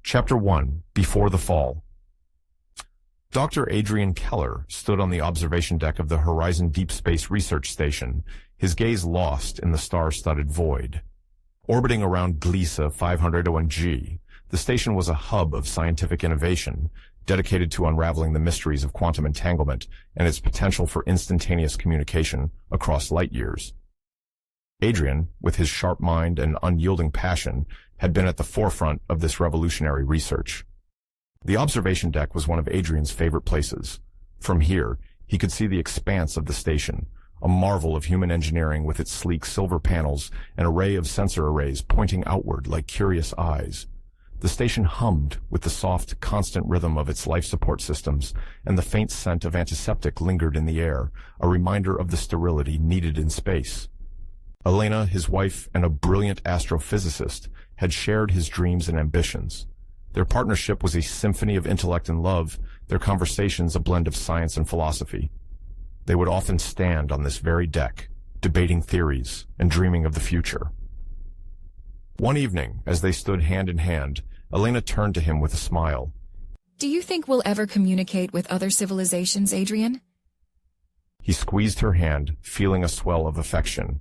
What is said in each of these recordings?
Chapter 1. Before the Fall. Dr. Adrian Keller stood on the observation deck of the Horizon Deep Space Research Station, his gaze lost in the star-studded void. Orbiting around Gliese 501G, the station was a hub of scientific innovation, dedicated to unraveling the mysteries of quantum entanglement and its potential for instantaneous communication across light years. Adrian, with his sharp mind and unyielding passion, had been at the forefront of this revolutionary research. The observation deck was one of Adrian's favorite places. From here, he could see the expanse of the station, a marvel of human engineering with its sleek silver panels and array of sensor arrays pointing outward like curious eyes. The station hummed with the soft, constant rhythm of its life support systems, and the faint scent of antiseptic lingered in the air, a reminder of the sterility needed in space. Elena, his wife, and a brilliant astrophysicist, had shared his dreams and ambitions. Their partnership was a symphony of intellect and love, their conversations a blend of science and philosophy. They would often stand on this very deck, debating theories and dreaming of the future. One evening, as they stood hand in hand, Elena turned to him with a smile. Do you think we'll ever communicate with other civilizations, Adrian? He squeezed her hand, feeling a swell of affection.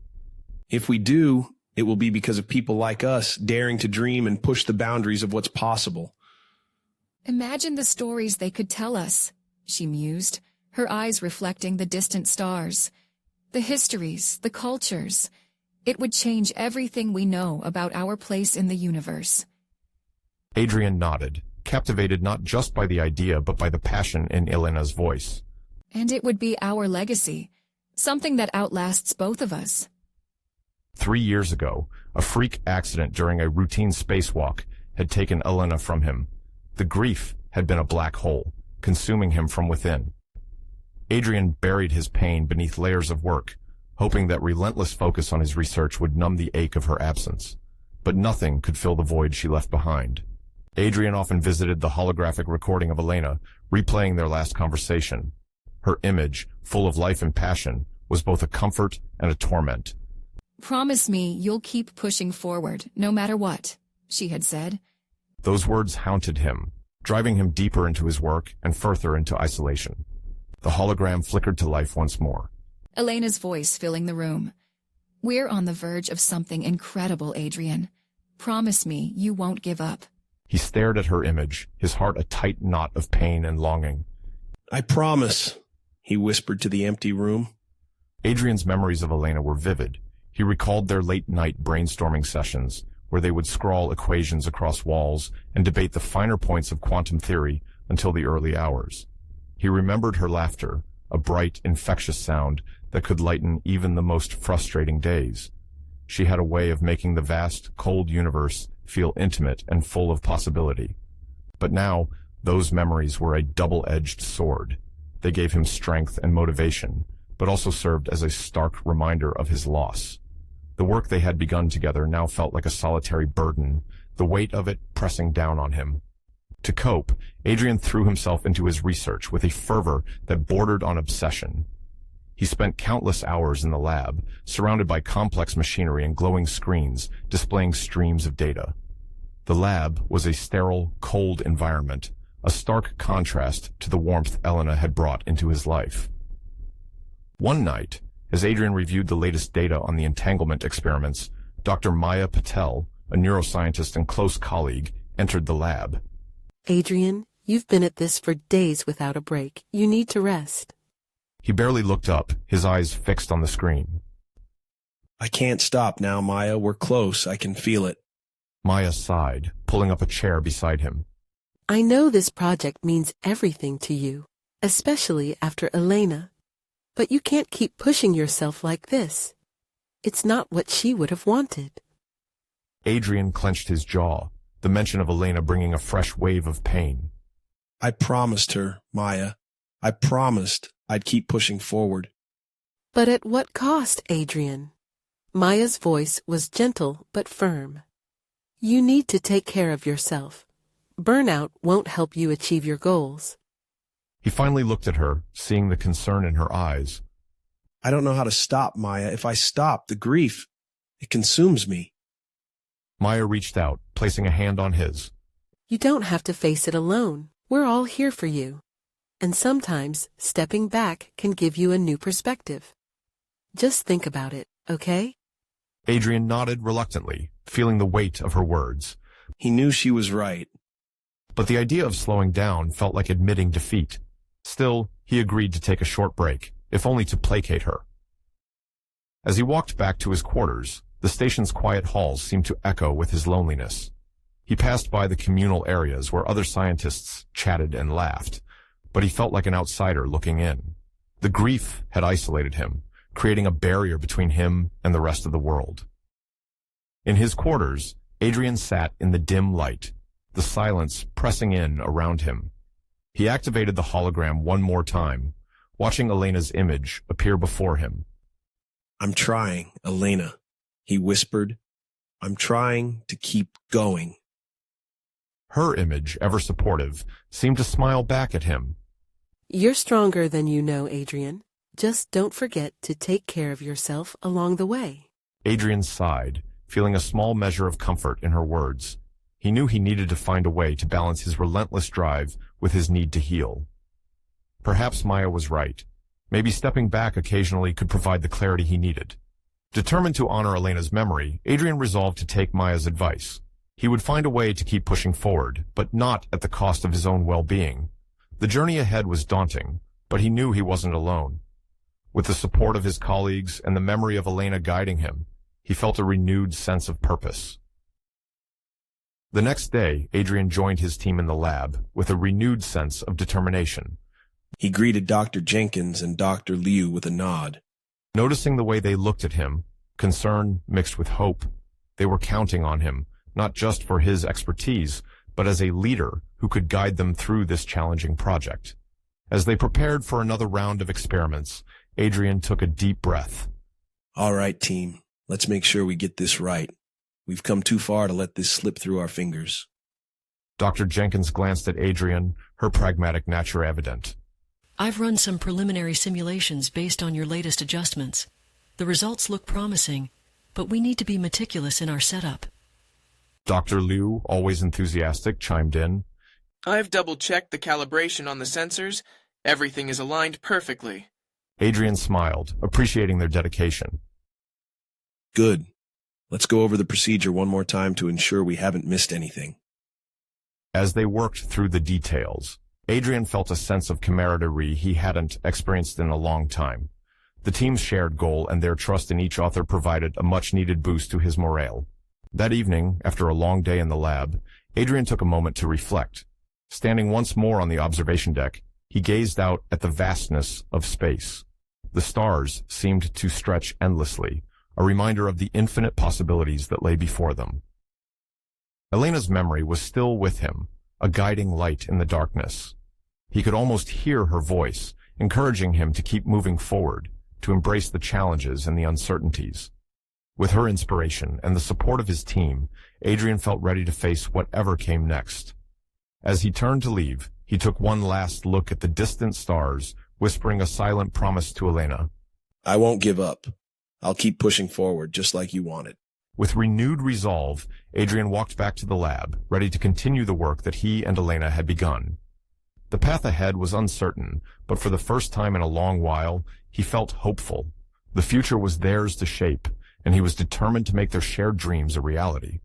If we do, it will be because of people like us daring to dream and push the boundaries of what's possible. Imagine the stories they could tell us, she mused, her eyes reflecting the distant stars. The histories, the cultures. It would change everything we know about our place in the universe. Adrian nodded, captivated not just by the idea but by the passion in Elena's voice. And it would be our legacy, something that outlasts both of us. 3 years ago, a freak accident during a routine spacewalk had taken Elena from him. The grief had been a black hole, consuming him from within. Adrian buried his pain beneath layers of work, hoping that relentless focus on his research would numb the ache of her absence. But nothing could fill the void she left behind. Adrian often visited the holographic recording of Elena, replaying their last conversation. Her image, full of life and passion, was both a comfort and a torment. Promise me you'll keep pushing forward, no matter what, she had said. Those words haunted him, driving him deeper into his work and further into isolation. The hologram flickered to life once more. Elena's voice filling the room. We're on the verge of something incredible, Adrian. Promise me you won't give up. He stared at her image, his heart a tight knot of pain and longing. I promise, he whispered to the empty room. Adrian's memories of Elena were vivid. He recalled their late-night brainstorming sessions, where they would scrawl equations across walls and debate the finer points of quantum theory until the early hours. He remembered her laughter, a bright, infectious sound that could lighten even the most frustrating days. She had a way of making the vast, cold universe feel intimate and full of possibility. But now, those memories were a double-edged sword. They gave him strength and motivation, but also served as a stark reminder of his loss. The work they had begun together now felt like a solitary burden, the weight of it pressing down on him. To cope, Adrian threw himself into his research with a fervor that bordered on obsession. He spent countless hours in the lab, surrounded by complex machinery and glowing screens displaying streams of data. The lab was a sterile, cold environment, a stark contrast to the warmth Elena had brought into his life. One night, as Adrian reviewed the latest data on the entanglement experiments, Dr. Maya Patel, a neuroscientist and close colleague, entered the lab. Adrian, you've been at this for days without a break. You need to rest. He barely looked up, his eyes fixed on the screen. I can't stop now, Maya. We're close. I can feel it. Maya sighed, pulling up a chair beside him. I know this project means everything to you, especially after Elena. But you can't keep pushing yourself like this. It's not what she would have wanted. Adrian clenched his jaw, the mention of Elena bringing a fresh wave of pain. I promised her, Maya. I promised I'd keep pushing forward. But at what cost, Adrian? Maya's voice was gentle but firm. You need to take care of yourself. Burnout won't help you achieve your goals. He finally looked at her, seeing the concern in her eyes. I don't know how to stop, Maya. If I stop, the grief, it consumes me. Maya reached out, placing a hand on his. You don't have to face it alone. We're all here for you. And sometimes stepping back can give you a new perspective. Just think about it, okay? Adrian nodded reluctantly, feeling the weight of her words. He knew she was right. But the idea of slowing down felt like admitting defeat. Still, he agreed to take a short break, if only to placate her. As he walked back to his quarters, the station's quiet halls seemed to echo with his loneliness. He passed by the communal areas where other scientists chatted and laughed, but he felt like an outsider looking in. The grief had isolated him, creating a barrier between him and the rest of the world. In his quarters, Adrian sat in the dim light, the silence pressing in around him. He activated the hologram one more time, watching Elena's image appear before him. I'm trying, Elena, he whispered. I'm trying to keep going. Her image, ever supportive, seemed to smile back at him. You're stronger than you know, Adrian. Just don't forget to take care of yourself along the way. Adrian sighed, feeling a small measure of comfort in her words. He knew he needed to find a way to balance his relentless drive with his need to heal. Perhaps Maya was right. Maybe stepping back occasionally could provide the clarity he needed. Determined to honor Elena's memory, Adrian resolved to take Maya's advice. He would find a way to keep pushing forward, but not at the cost of his own well-being. The journey ahead was daunting, but he knew he wasn't alone. With the support of his colleagues and the memory of Elena guiding him, he felt a renewed sense of purpose. The next day, Adrian joined his team in the lab with a renewed sense of determination. He greeted Dr. Jenkins and Dr. Liu with a nod. Noticing the way they looked at him, concern mixed with hope, they were counting on him, not just for his expertise, but as a leader who could guide them through this challenging project. As they prepared for another round of experiments, Adrian took a deep breath. All right, team. Let's make sure we get this right. We've come too far to let this slip through our fingers. Dr. Jenkins glanced at Adrian, her pragmatic nature evident. I've run some preliminary simulations based on your latest adjustments. The results look promising, but we need to be meticulous in our setup. Dr. Liu, always enthusiastic, chimed in. I've double-checked the calibration on the sensors. Everything is aligned perfectly. Adrian smiled, appreciating their dedication. Good. Let's go over the procedure one more time to ensure we haven't missed anything. As they worked through the details, Adrian felt a sense of camaraderie he hadn't experienced in a long time. The team's shared goal and their trust in each other provided a much-needed boost to his morale. That evening, after a long day in the lab, Adrian took a moment to reflect. Standing once more on the observation deck, he gazed out at the vastness of space. The stars seemed to stretch endlessly, a reminder of the infinite possibilities that lay before them. Elena's memory was still with him, a guiding light in the darkness. He could almost hear her voice, encouraging him to keep moving forward, to embrace the challenges and the uncertainties. With her inspiration and the support of his team, Adrian felt ready to face whatever came next. As he turned to leave, he took one last look at the distant stars, whispering a silent promise to Elena. I won't give up. I'll keep pushing forward just like you wanted. With renewed resolve, Adrian walked back to the lab, ready to continue the work that he and Elena had begun. The path ahead was uncertain, but for the first time in a long while, he felt hopeful. The future was theirs to shape, and he was determined to make their shared dreams a reality.